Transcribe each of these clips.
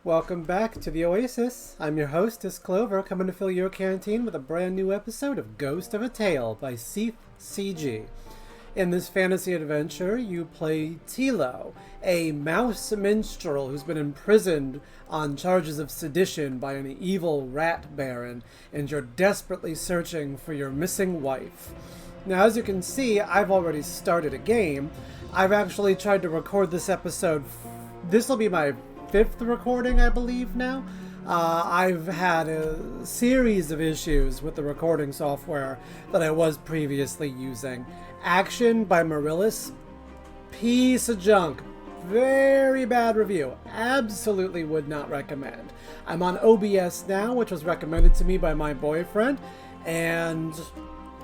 Welcome back to the Oasis. I'm your hostess, Clover, coming to fill your canteen with a brand new episode of Ghost of a Tale by SeithCG. In this fantasy adventure, you play Tilo, a mouse minstrel who's been imprisoned on charges of sedition by an evil rat baron, and you're desperately searching for your missing wife. Now, as you can see, I've already started a game. I've actually tried to record this episode. This will be my fifth recording, I believe, now. I've had a series of issues with the recording software that I was previously using. Action by Marillis, piece of junk. Very bad review. Absolutely would not recommend. I'm on OBS now, which was recommended to me by my boyfriend, and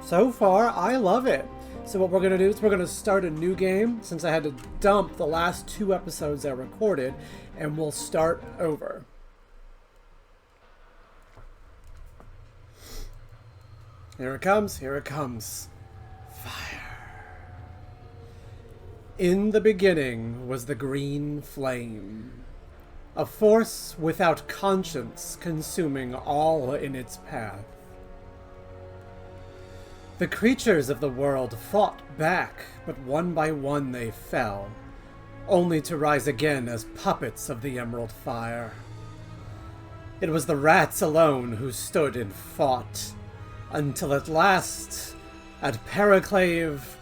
so far, I love it. So what we're going to do is we're going to start a new game, since I had to dump the last two episodes I recorded, and we'll start over. Here it comes, here it comes. Fire. In the beginning was the green flame, a force without conscience consuming all in its path. The creatures of the world fought back, but one by one they fell, only to rise again as puppets of the emerald fire. It was the rats alone who stood and fought, until at last, at Periclave,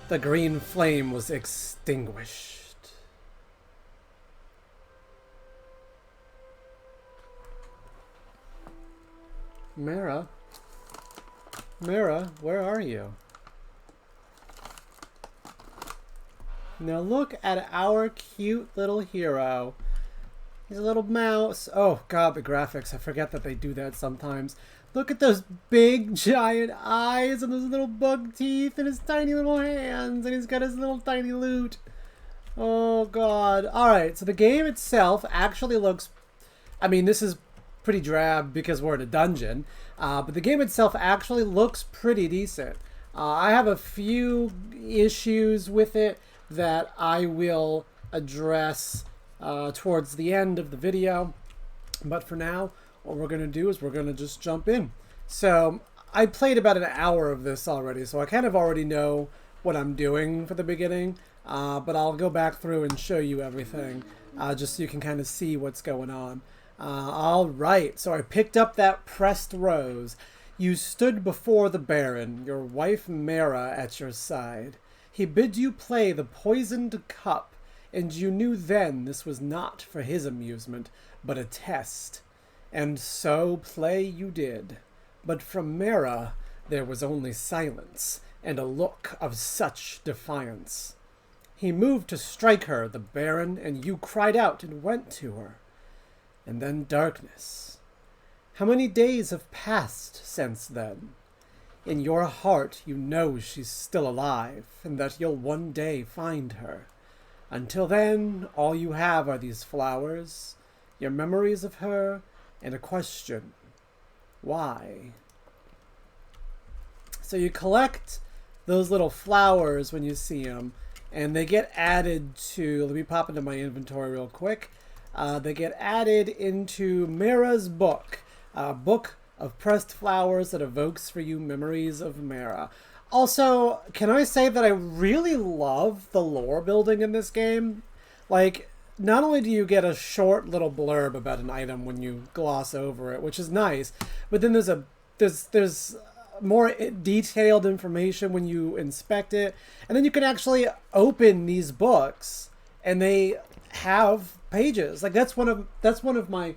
the green flame was extinguished. Mara? Mara, where are you? Now look at our cute little hero. He's a little mouse. Oh god, the graphics. I forget that they do that sometimes. Look at those big giant eyes and those little bug teeth and his tiny little hands, and he's got his little tiny loot. Oh god. Alright, so the game itself actually looks... I mean, this is pretty drab because we're in a dungeon, but the game itself actually looks pretty decent. I have a few issues with it that I will address towards the end of the video, but for now, what we're going to do is we're going to just jump in. So I played about an hour of this already, so I kind of already know what I'm doing for the beginning, but I'll go back through and show you everything, just so you can kind of see what's going on. Alright, so I picked up that pressed rose. You stood before the Baron, your wife Mara at your side. He bid you play the poisoned cup, and you knew then this was not for his amusement, but a test. And so play you did. But from Mara there was only silence, and a look of such defiance. He moved to strike her, the Baron, and you cried out and went to her. And then darkness. How many days have passed since then? In your heart you know she's still alive, and that you'll one day find her. Until then, all you have are these flowers, your memories of her, and a question. Why? So you collect those little flowers when you see them, and they get added to... Let me pop into my inventory real quick. They get added into Mara's book, a book of pressed flowers that evokes for you memories of Mara. Also, can I say that I really love the lore building in this game? Like, not only do you get a short little blurb about an item when you gloss over it, which is nice, but then there's more detailed information when you inspect it, and then you can actually open these books, and they have pages. Like that's one of my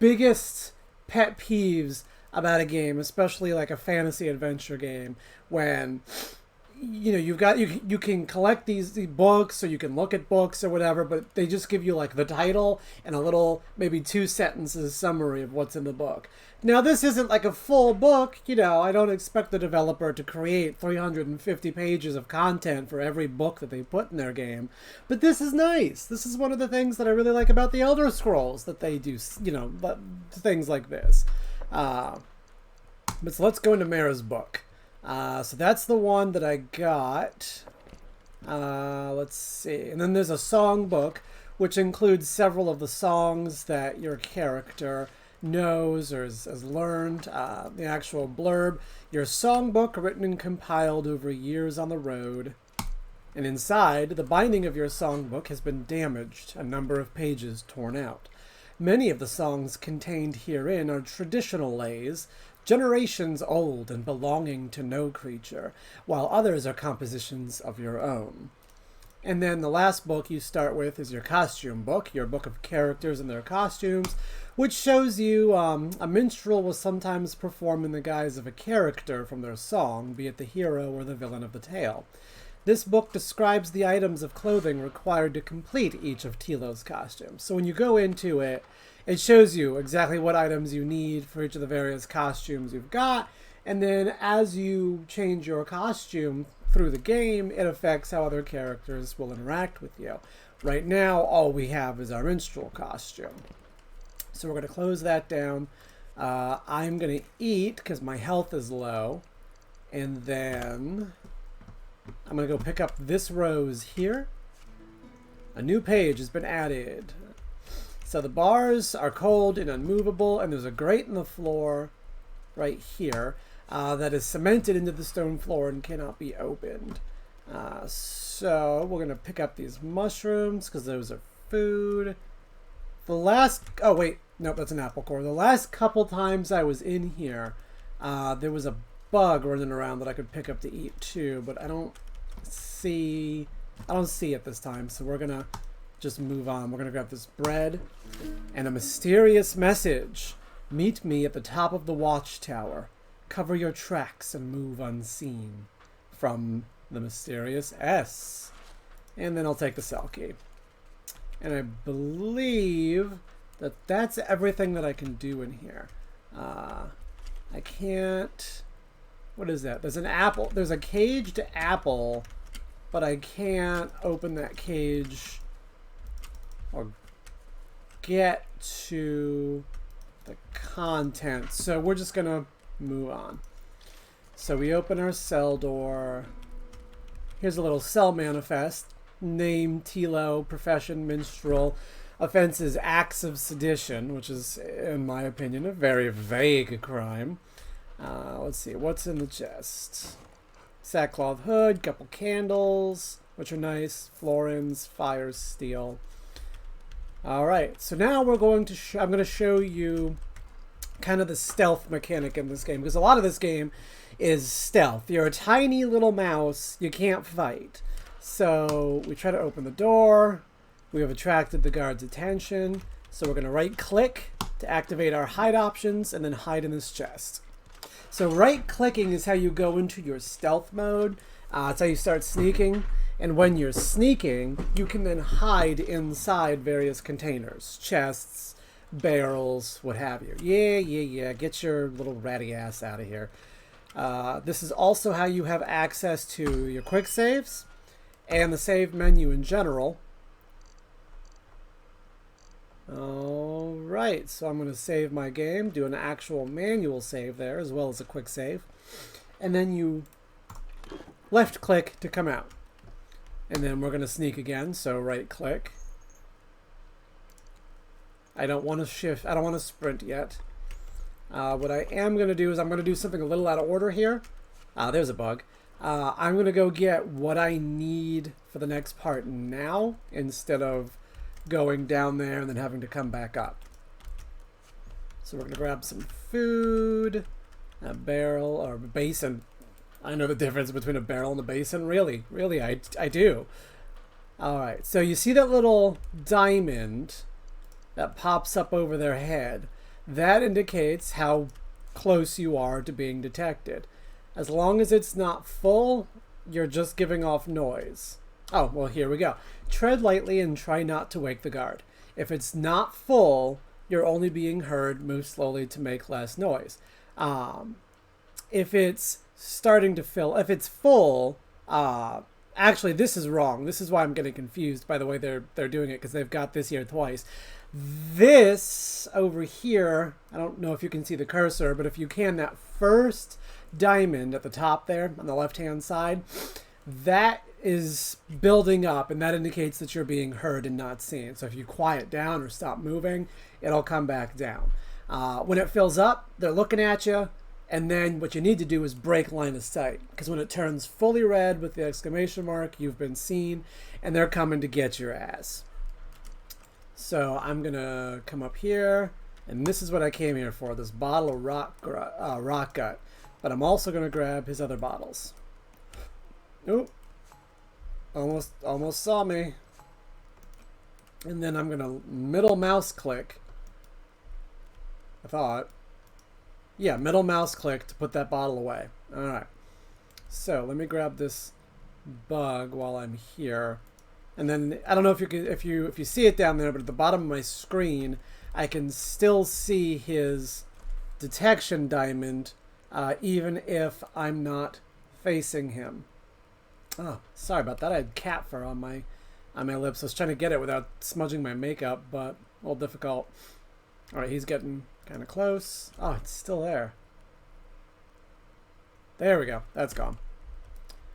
biggest pet peeves about a game, especially like a fantasy adventure game, when you know you can collect these books, or you can look at books or whatever, but they just give you like the title and a little maybe 2 sentences summary of what's in the book. Now this isn't like a full book, you know, I don't expect the developer to create 350 pages of content for every book that they put in their game, but this is nice. This is one of the things that I really like about the Elder Scrolls, that they do, you know, things like this. But so let's go into Mara's book. So that's the one that I got. Let's see. And then there's a song book, which includes several of the songs that your character knows or has learned, the actual blurb, your songbook written and compiled over years on the road. And inside, the binding of your songbook has been damaged, a number of pages torn out. Many of the songs contained herein are traditional lays, generations old and belonging to no creature, while others are compositions of your own. And then the last book you start with is your costume book, your book of characters and their costumes, which shows you a minstrel will sometimes perform in the guise of a character from their song, be it the hero or the villain of the tale. This book describes the items of clothing required to complete each of Tilo's costumes. So when you go into it, it shows you exactly what items you need for each of the various costumes you've got, and then as you change your costume through the game, it affects how other characters will interact with you. Right now, all we have is our minstrel costume. So we're going to close that down. I'm going to eat because my health is low. And then I'm going to go pick up this rose here. A new page has been added. So the bars are cold and unmovable, and there's a grate in the floor right here that is cemented into the stone floor and cannot be opened. So we're going to pick up these mushrooms because those are food. Oh wait, nope, that's an apple core. The last couple times I was in here, there was a bug running around that I could pick up to eat too, but I don't see it this time. So we're gonna just move on. We're gonna grab this bread and a mysterious message. Meet me at the top of the watchtower. Cover your tracks and move unseen. From the mysterious S. And then I'll take the cell key. And I believe that that's everything that I can do in here. I can't... What is that? There's an apple. There's a caged apple, but I can't open that cage or get to the content. So we're just going to move on. So we open our cell door. Here's a little cell manifest. Name, Tilo, profession, minstrel. Offenses, acts of sedition, which is, in my opinion, a very vague crime. Let's see, what's in the chest? Sackcloth hood, couple candles, which are nice. Florins, fires, steel. Alright, so now we're going to I'm going to show you kind of the stealth mechanic in this game, because a lot of this game is stealth. You're a tiny little mouse, you can't fight. So we try to open the door. We have attracted the guard's attention, so we're going to right click to activate our hide options and then hide in this chest. So right clicking is how you go into your stealth mode. It's how you start sneaking. And when you're sneaking, you can then hide inside various containers, chests, barrels, what have you. Yeah. Get your little ratty ass out of here. This is also how you have access to your quick saves and the save menu in general. Alright, so I'm going to save my game, do an actual manual save there as well as a quick save. And then you left click to come out. And then we're going to sneak again, so right click. I don't want to shift, I don't want to sprint yet. What I am going to do is I'm going to do something a little out of order here. There's a bug. I'm going to go get what I need for the next part now instead of going down there and then having to come back up. So we're going to grab some food, a barrel or a basin. I know the difference between a barrel and a basin. Really, I do. Alright, so you see that little diamond that pops up over their head. That indicates how close you are to being detected. As long as it's not full, you're just giving off noise. Oh, well, here we go. Tread lightly and try not to wake the guard. If it's not full, you're only being heard. Move slowly to make less noise. If it's starting to fill, if it's full, actually, this is wrong. This is why I'm getting confused by the way they're doing it, because they've got this here twice. This over here, I don't know if you can see the cursor, but if you can, that first diamond at the top there on the left-hand side, that is building up, and that indicates that you're being heard and not seen. So if you quiet down or stop moving, it'll come back down. When it fills up, they're looking at you, and then what you need to do is break line of sight, because when it turns fully red with the exclamation mark, you've been seen, and they're coming to get your ass. So I'm going to come up here, and this is what I came here for, this bottle of rock gut. But I'm also going to grab his other bottles. Oop. Almost saw me. And then I'm going to middle mouse click. I thought. Yeah, middle mouse click to put that bottle away. Alright. So let me grab this bug while I'm here. And then I don't know if you can, if you see it down there, but at the bottom of my screen I can still see his detection diamond, even if I'm not facing him. Oh, sorry about that. I had cat fur on my lips. I was trying to get it without smudging my makeup, but a little difficult. All right, he's getting kind of close. Oh, it's still there. There we go. That's gone.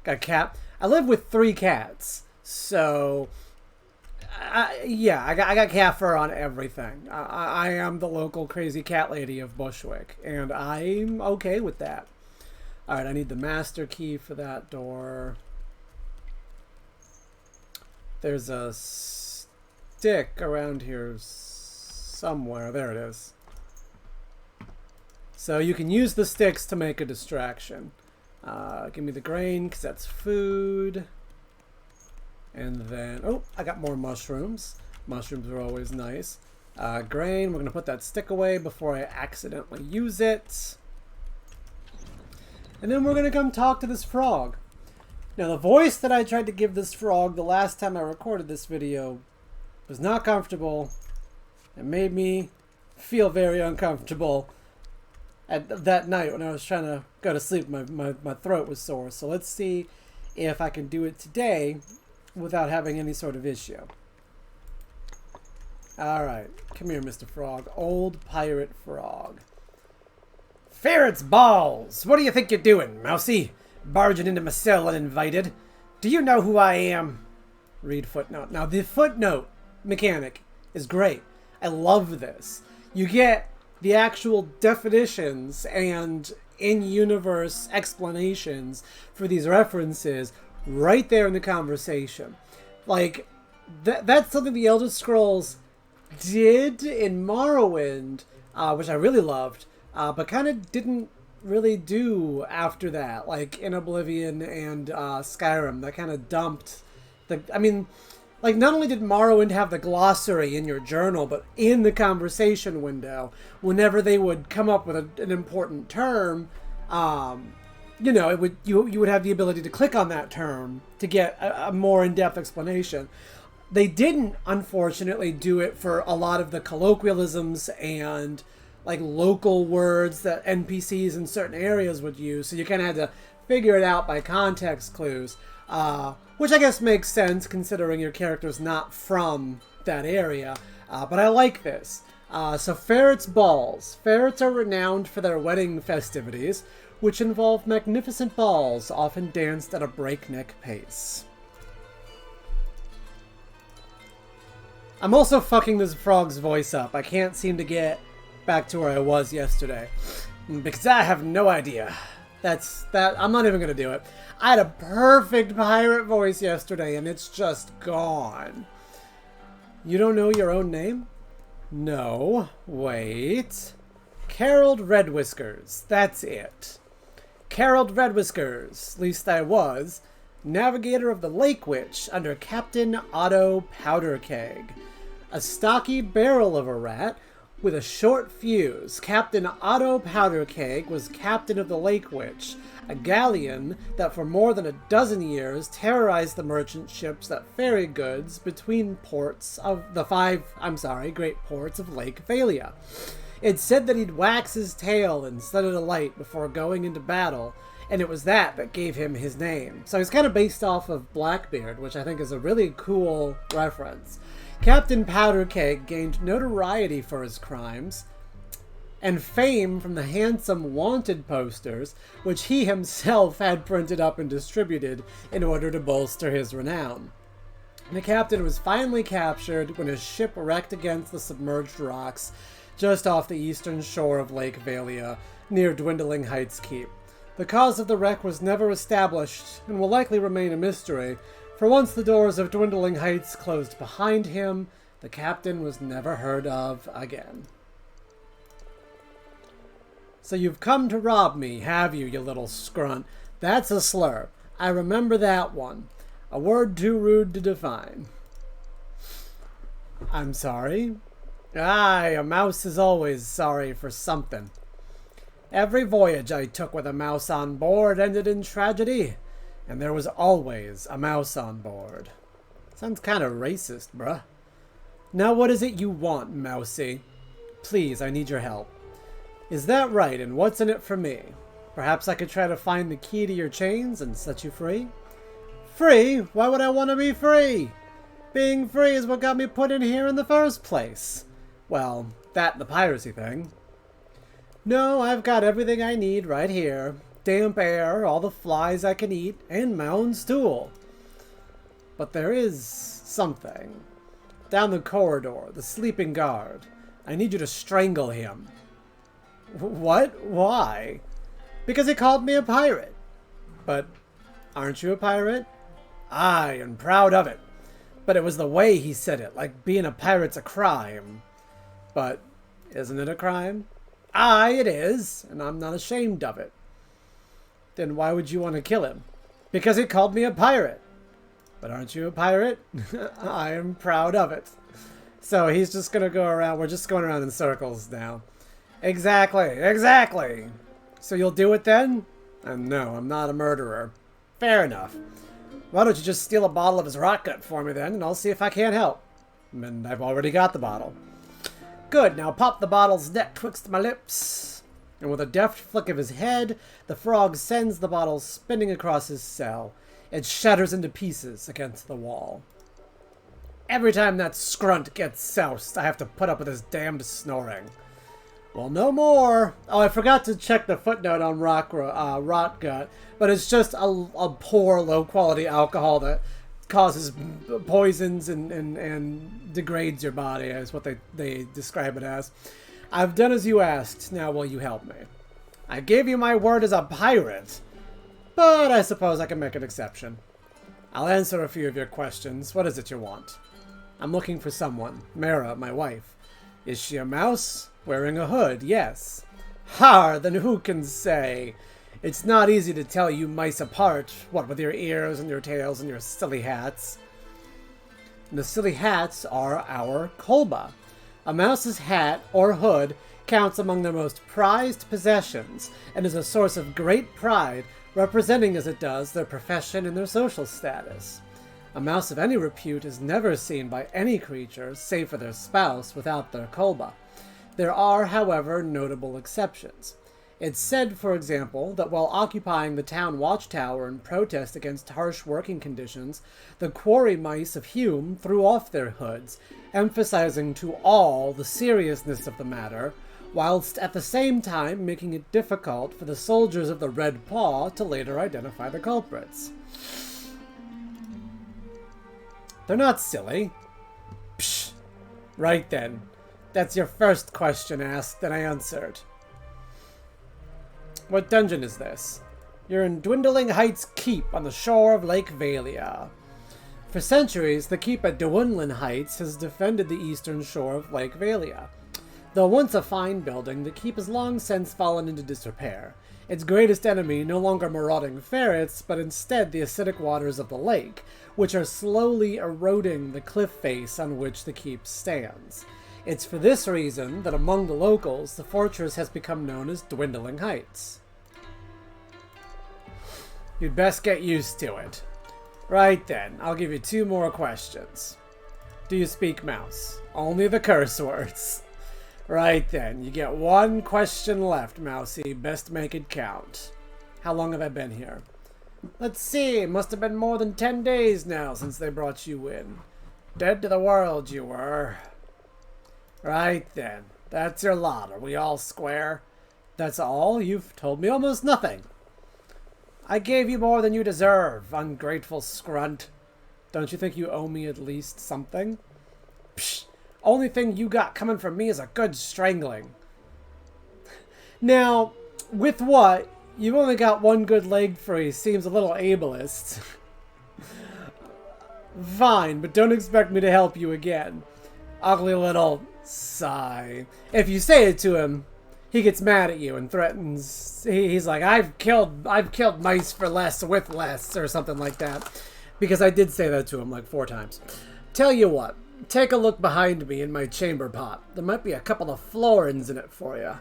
Got a cat. I live with 3 cats, so yeah, I got cat fur on everything. I am the local crazy cat lady of Bushwick, and I'm okay with that. All right, I need the master key for that door. There's a stick around here somewhere. There it is. So you can use the sticks to make a distraction. Give me the grain, because that's food. And then, oh, I got more mushrooms. Mushrooms are always nice. Grain, we're going to put that stick away before I accidentally use it. And then we're going to come talk to this frog. Now, the voice that I tried to give this frog the last time I recorded this video was not comfortable. It made me feel very uncomfortable at that night when I was trying to go to sleep. My throat was sore. So let's see if I can do it today without having any sort of issue. Alright, come here, Mr. Frog. Old pirate frog. Ferret's balls! What do you think you're doing, mousy? Barging into my cell uninvited. Do you know who I am? Read footnote. Now, the footnote mechanic is great. I love this. You get the actual definitions and in-universe explanations for these references right there in the conversation. Like, that's something the Elder Scrolls did in Morrowind, which I really loved, but kind of didn't really do after that. Like in Oblivion and Skyrim, that kind of dumped the... I mean, like, not only did Morrowind have the glossary in your journal, but in the conversation window, whenever they would come up with an important term, you know, it would you would have the ability to click on that term to get a more in-depth explanation. They didn't, unfortunately, do it for a lot of the colloquialisms and like local words that NPCs in certain areas would use. So you kind of had to figure it out by context clues, which I guess makes sense considering your character's not from that area. But I like this. So Ferret's balls. Ferrets are renowned for their wedding festivities, which involve magnificent balls, often danced at a breakneck pace. I'm also fucking this frog's voice up. I can't seem to get back to where I was yesterday, because I have no idea. I'm not even gonna do it. I had a perfect pirate voice yesterday, and it's just gone. You don't know your own name? No. Wait. Carol Red Whiskers. That's it. Carol Red Whiskers, at least I was, navigator of the Lake Witch under Captain Otto Powderkeg. A stocky barrel of a rat with a short fuse, Captain Otto Powderkeg was captain of the Lake Witch, a galleon that for more than a dozen years terrorized the merchant ships that ferried goods between ports of the great ports of Lake Thalia. It's said that he'd wax his tail and set it alight before going into battle, and it was that gave him his name. So he's kind of based off of Blackbeard, which I think is a really cool reference. Captain Powderkeg gained notoriety for his crimes, and fame from the handsome wanted posters, which he himself had printed up and distributed in order to bolster his renown. The captain was finally captured when his ship wrecked against the submerged rocks just off the eastern shore of Lake Valia, near Dwindling Heights Keep. The cause of the wreck was never established and will likely remain a mystery, for once the doors of Dwindling Heights closed behind him, the captain was never heard of again. So you've come to rob me, have you, you little scrunt? That's a slur. I remember that one. A word too rude to define. I'm sorry? Aye, a mouse is always sorry for something. Every voyage I took with a mouse on board ended in tragedy, and there was always a mouse on board. Sounds kind of racist, bruh. Now what is it you want, Mousy? Please, I need your help. Is that right, and what's in it for me? Perhaps I could try to find the key to your chains and set you free? Free? Why would I want to be free? Being free is what got me put in here in the first place. Well, that and the piracy thing. No, I've got everything I need right here. Damp air, all the flies I can eat, and my own stool. But there is something. Down the corridor, the sleeping guard. I need you to strangle him. What? Why? Because he called me a pirate. But aren't you a pirate? Aye, and proud of it. But it was the way he said it, like being a pirate's a crime. But isn't it a crime? Aye, it is, and I'm not ashamed of it. Then why would you want to kill him? Because he called me a pirate. But aren't you a pirate? I am proud of it. So he's just going to go around. We're just going around in circles now. Exactly, exactly. So you'll do it then? And no, I'm not a murderer. Fair enough. Why don't you just steal a bottle of his rot gut for me then, and I'll see if I can't help. And I've already got the bottle. Good, now pop the bottle's neck twixt my lips. And with a deft flick of his head, the frog sends the bottle spinning across his cell. It shatters into pieces against the wall. Every time that scrunt gets soused, I have to put up with his damned snoring. Well, no more. Oh, I forgot to check the footnote on rot gut, but it's just a poor, low-quality alcohol that causes poisons and degrades your body, is what they describe it as. I've done as you asked. Now will you help me? I gave you my word as a pirate, but I suppose I can make an exception. I'll answer a few of your questions. What is it you want? I'm looking for someone. Mara, my wife. Is she a mouse? Wearing a hood, yes. Har, then who can say? It's not easy to tell you mice apart, what with your ears and your tails and your silly hats. And the silly hats are our kolba. A mouse's hat or hood counts among their most prized possessions and is a source of great pride, representing as it does their profession and their social status. A mouse of any repute is never seen by any creature, save for their spouse, without their kolba. There are, however, notable exceptions. It's said, for example, that while occupying the town watchtower in protest against harsh working conditions, the quarry mice of Hume threw off their hoods, emphasizing to all the seriousness of the matter, whilst at the same time making it difficult for the soldiers of the Red Paw to later identify the culprits. They're not silly. Psh! Right then. That's your first question asked and answered. What dungeon is this? You're in Dwindling Heights Keep on the shore of Lake Valia. For centuries, the keep at Dwindling Heights has defended the eastern shore of Lake Valia. Though once a fine building, the keep has long since fallen into disrepair. Its greatest enemy no longer marauding ferrets, but instead the acidic waters of the lake, which are slowly eroding the cliff face on which the keep stands. It's for this reason that among the locals, the fortress has become known as Dwindling Heights. You'd best get used to it. Right then, I'll give you 2 more questions. Do you speak mouse? Only the curse words. Right then, you get 1 question left, Mousy. Best make it count. How long have I been here? Let's see, it must have been more than 10 days now since they brought you in. Dead to the world you were. Right then. That's your lot. Are we all square? That's all? You've told me almost nothing. I gave you more than you deserve, ungrateful scrunt. Don't you think you owe me at least something? Psh, only thing you got coming from me is a good strangling. Now, with what? You've only got one good leg free. Seems a little ableist. Fine, but don't expect me to help you again. Ugly little sigh. If you say it to him, he gets mad at you and threatens. He's like, I've killed mice for less with less, or something like that. Because I did say that to him like 4 times. Tell you what, take a look behind me in my chamber pot. There might be a couple of florins in it for you.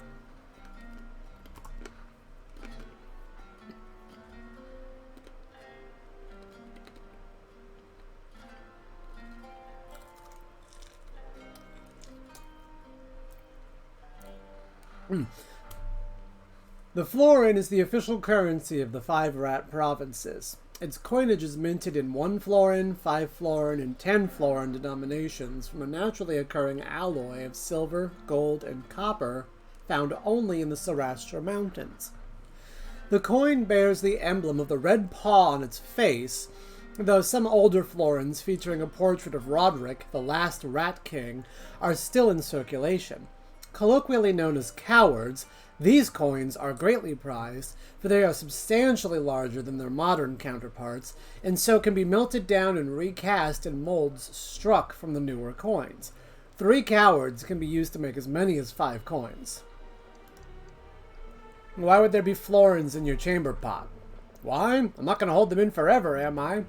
The florin is the official currency of the 5 rat provinces. Its coinage is minted in 1 florin, 5 florin, and 10 florin denominations from a naturally occurring alloy of silver, gold, and copper found only in the Sarastra Mountains. The coin bears the emblem of the red paw on its face, though some older florins featuring a portrait of Roderick, the last Rat King, are still in circulation. Colloquially known as cowards, these coins are greatly prized, for they are substantially larger than their modern counterparts, and so can be melted down and recast in molds struck from the newer coins. 3 cowards can be used to make as many as 5 coins. Why would there be florins in your chamber pot? Why? I'm not going to hold them in forever, am I?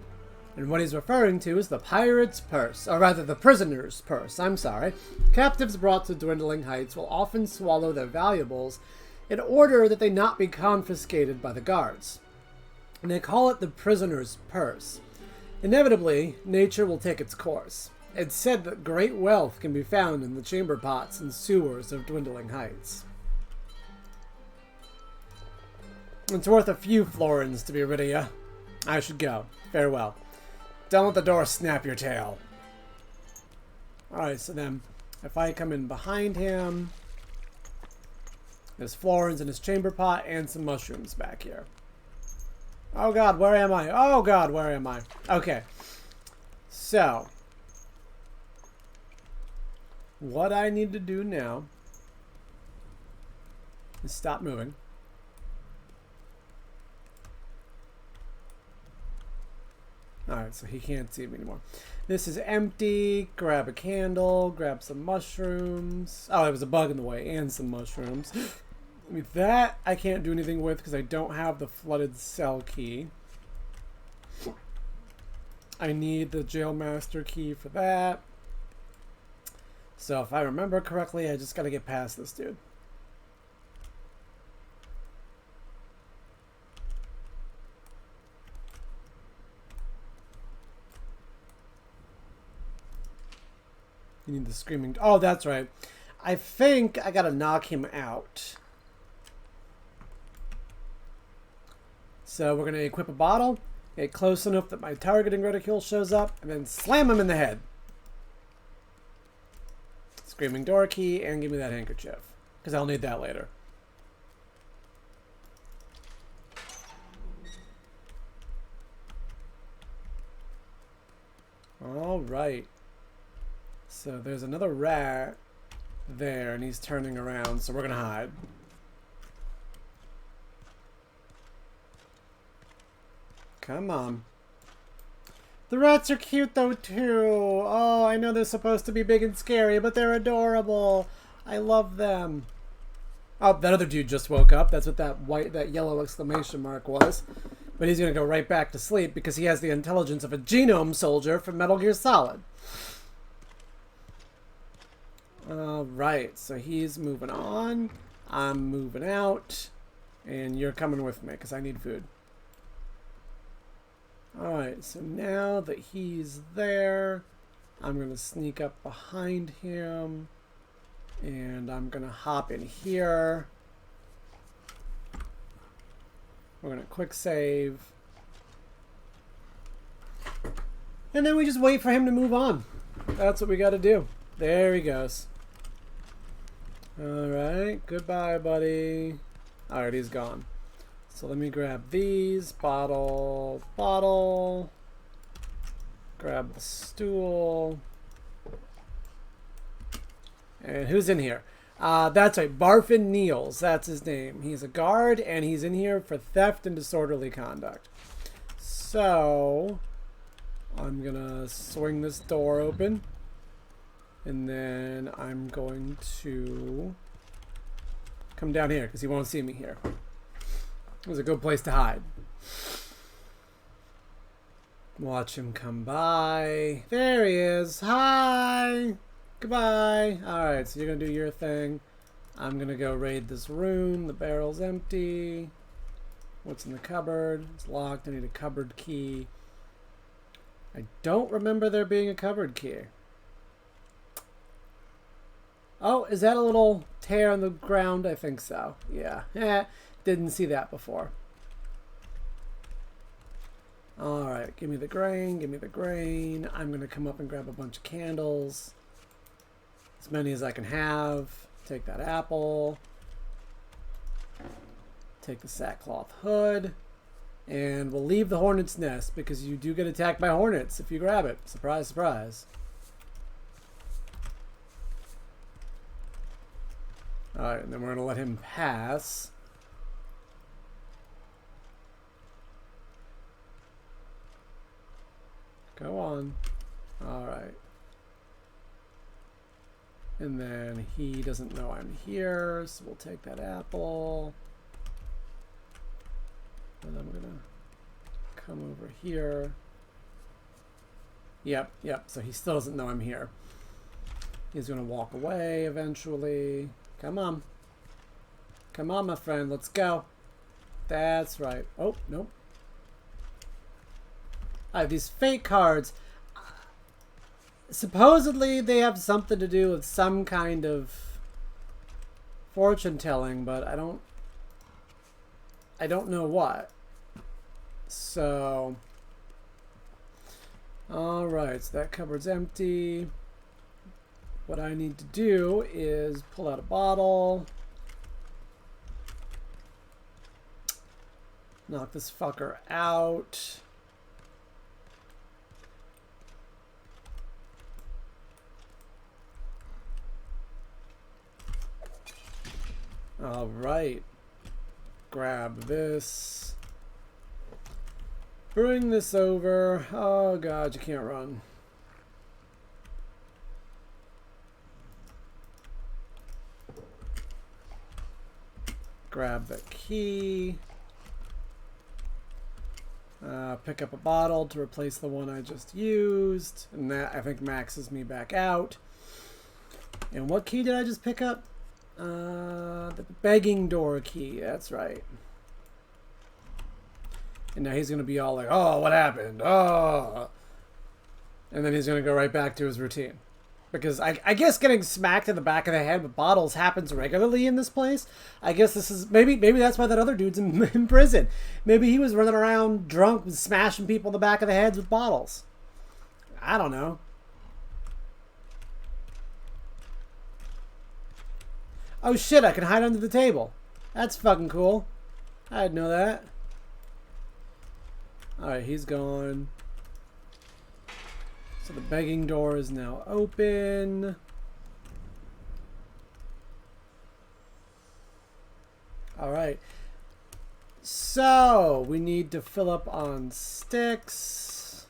And what he's referring to is the pirate's purse, or rather the prisoner's purse, I'm sorry. Captives brought to Dwindling Heights will often swallow their valuables in order that they not be confiscated by the guards. And they call it the prisoner's purse. Inevitably, nature will take its course. It's said that great wealth can be found in the chamber pots and sewers of Dwindling Heights. It's worth a few florins to be rid of you. I should go. Farewell. Don't let the door snap your tail. Alright, so then, if I come in behind him, there's florins in his chamber pot and some mushrooms back here. Oh god, where am I? Oh god, where am I? Okay. So, what I need to do now is stop moving. Alright, so he can't see me anymore. This is empty. Grab a candle. Grab some mushrooms. Oh, there was a bug in the way. And some mushrooms. I mean, that I can't do anything with because I don't have the flooded cell key. I need the jail master key for that. So if I remember correctly, I just gotta get past this dude. You need the screaming... Oh, that's right. I think I gotta knock him out. So we're gonna equip a bottle, get close enough that my targeting reticule shows up, and then slam him in the head. Screaming door key, and give me that handkerchief. Because I'll need that later. Alright. So there's another rat there, and he's turning around, so we're gonna hide. Come on. The rats are cute though too. Oh, I know they're supposed to be big and scary, but they're adorable. I love them. Oh, that other dude just woke up. That's what that yellow exclamation mark was. But he's gonna go right back to sleep because he has the intelligence of a genome soldier from Metal Gear Solid. Alright, so he's moving on. I'm moving out. And you're coming with me because I need food. Alright, so now that he's there, I'm going to sneak up behind him. And I'm going to hop in here. We're going to quick save. And then we just wait for him to move on. That's what we got to do. There he goes. Alright, goodbye, buddy. Alright, he's gone. So let me grab these. Bottle, bottle. Grab the stool. And who's in here? That's right, Barfin Niels. That's his name. He's a guard, and he's in here for theft and disorderly conduct. So, I'm gonna swing this door open. And then I'm going to come down here, because he won't see me here. It was a good place to hide. Watch him come by. There he is. Hi! Goodbye. Alright, so you're going to do your thing. I'm going to go raid this room. The barrel's empty. What's in the cupboard? It's locked. I need a cupboard key. I don't remember there being a cupboard key. Oh, is that a little tear on the ground? I think so. Yeah. Didn't see that before. Alright, give me the grain. Give me the grain. I'm going to come up and grab a bunch of candles. As many as I can have. Take that apple. Take the sackcloth hood. And we'll leave the hornet's nest because you do get attacked by hornets if you grab it. Surprise, surprise. Alright, and then we're going to let him pass. Go on. Alright. And then he doesn't know I'm here, so we'll take that apple. And I'm gonna come over here. Yep, so he still doesn't know I'm here. He's gonna walk away eventually. Come on. Come on, my friend, let's go. That's right. Oh, nope. I have these fake cards. Supposedly they have something to do with some kind of fortune telling, but I don't know what. So, alright, so that cupboard's empty. What I need to do is pull out a bottle. Knock this fucker out. All right. Grab this. Bring this over. Oh god, you can't run. Grab the key. Pick up a bottle to replace the one I just used. And that, I think, maxes me back out. And what key did I just pick up? The begging door key. That's right. And now he's going to be all like, oh, what happened? Oh. And then he's going to go right back to his routine. Because I guess getting smacked in the back of the head with bottles happens regularly in this place. I guess this is... Maybe that's why that other dude's in prison. Maybe he was running around drunk and smashing people in the back of the heads with bottles. I don't know. Oh shit, I can hide under the table. That's fucking cool. I didn't know that. Alright, he's gone. So the begging door is now open. Alright. So, we need to fill up on sticks.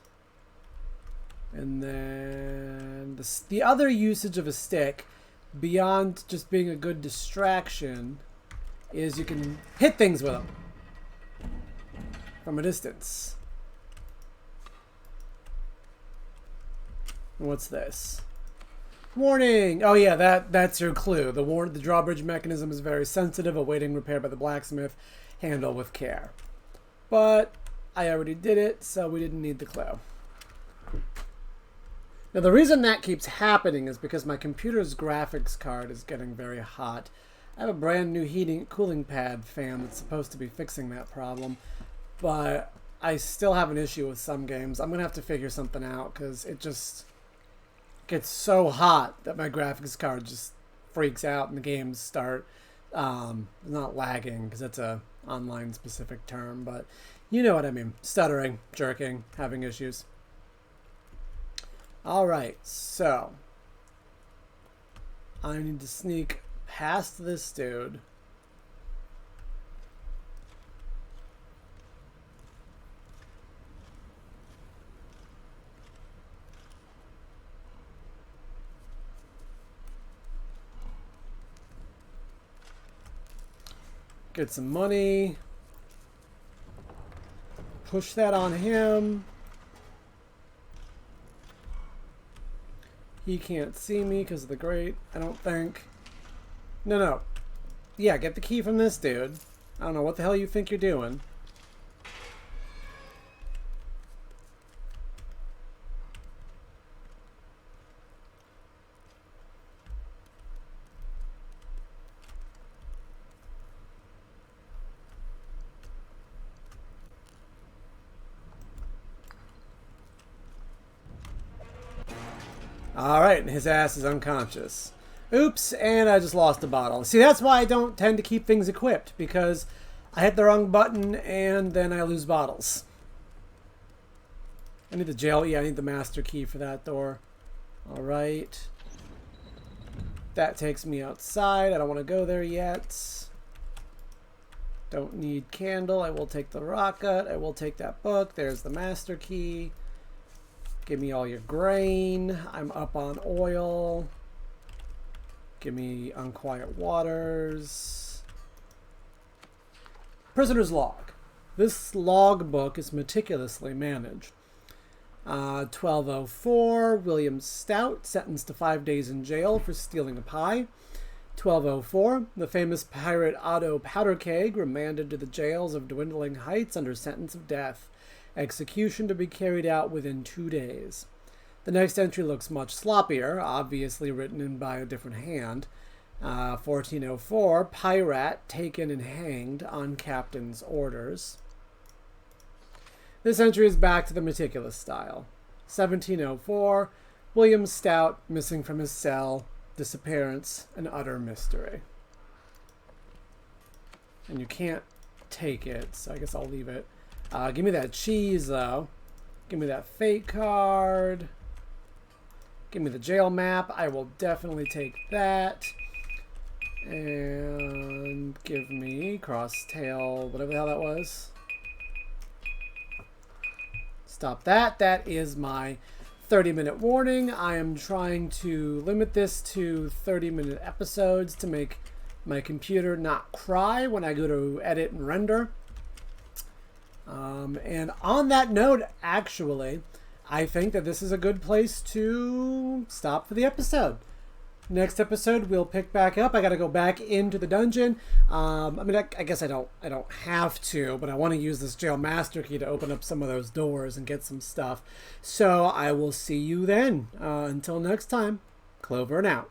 And then the other usage of a stick, beyond just being a good distraction, is you can hit things with them from a distance. What's this? Warning! Oh yeah, that's your clue. The drawbridge mechanism is very sensitive, awaiting repair by the blacksmith. Handle with care. But I already did it, so we didn't need the clue. Now the reason that keeps happening is because my computer's graphics card is getting very hot. I have a brand new cooling pad fan that's supposed to be fixing that problem, but I still have an issue with some games. I'm gonna have to figure something out because it just gets so hot that my graphics card just freaks out and the games start not lagging, because that's a online specific term, but you know what I mean. Stuttering, jerking, having issues. Alright, so I need to sneak past this dude. Get some money. Push that on him. He can't see me because of the grate, I don't think. No. Yeah, get the key from this dude. I don't know what the hell you think you're doing. Alright, and his ass is unconscious. Oops, and I just lost a bottle. See, that's why I don't tend to keep things equipped, because I hit the wrong button and then I lose bottles. I need the jail. Yeah, I need the master key for that door. Alright. That takes me outside. I don't want to go there yet. Don't need candle. I will take the rocket. I will take that book. There's the master key. Give me all your grain. I'm up on oil. Give me unquiet waters. Prisoner's log. This log book is meticulously managed. 1204, William Stout, sentenced to 5 days in jail for stealing a pie. 1204, the famous pirate Otto Powderkeg, remanded to the jails of Dwindling Heights under sentence of death. Execution to be carried out within 2 days. The next entry looks much sloppier, obviously written in by a different hand. 1404, Pirate taken and hanged on captain's orders. This entry is back to the meticulous style. 1704, William Stout missing from his cell, disappearance, an utter mystery. And you can't take it, so I guess I'll leave it. Give me that cheese, though. Give me that fate card. Give me the jail map. I will definitely take that. And give me crosstail, whatever the hell that was. Stop that. That is my 30-minute warning. I am trying to limit this to 30-minute episodes to make my computer not cry when I go to edit and render. And on that note, actually, I think that this is a good place to stop for the episode. Next episode, we'll pick back up. I got to go back into the dungeon. I mean, I guess I don't have to, but I want to use this jail master key to open up some of those doors and get some stuff. So I will see you then. Until next time, Clover and out.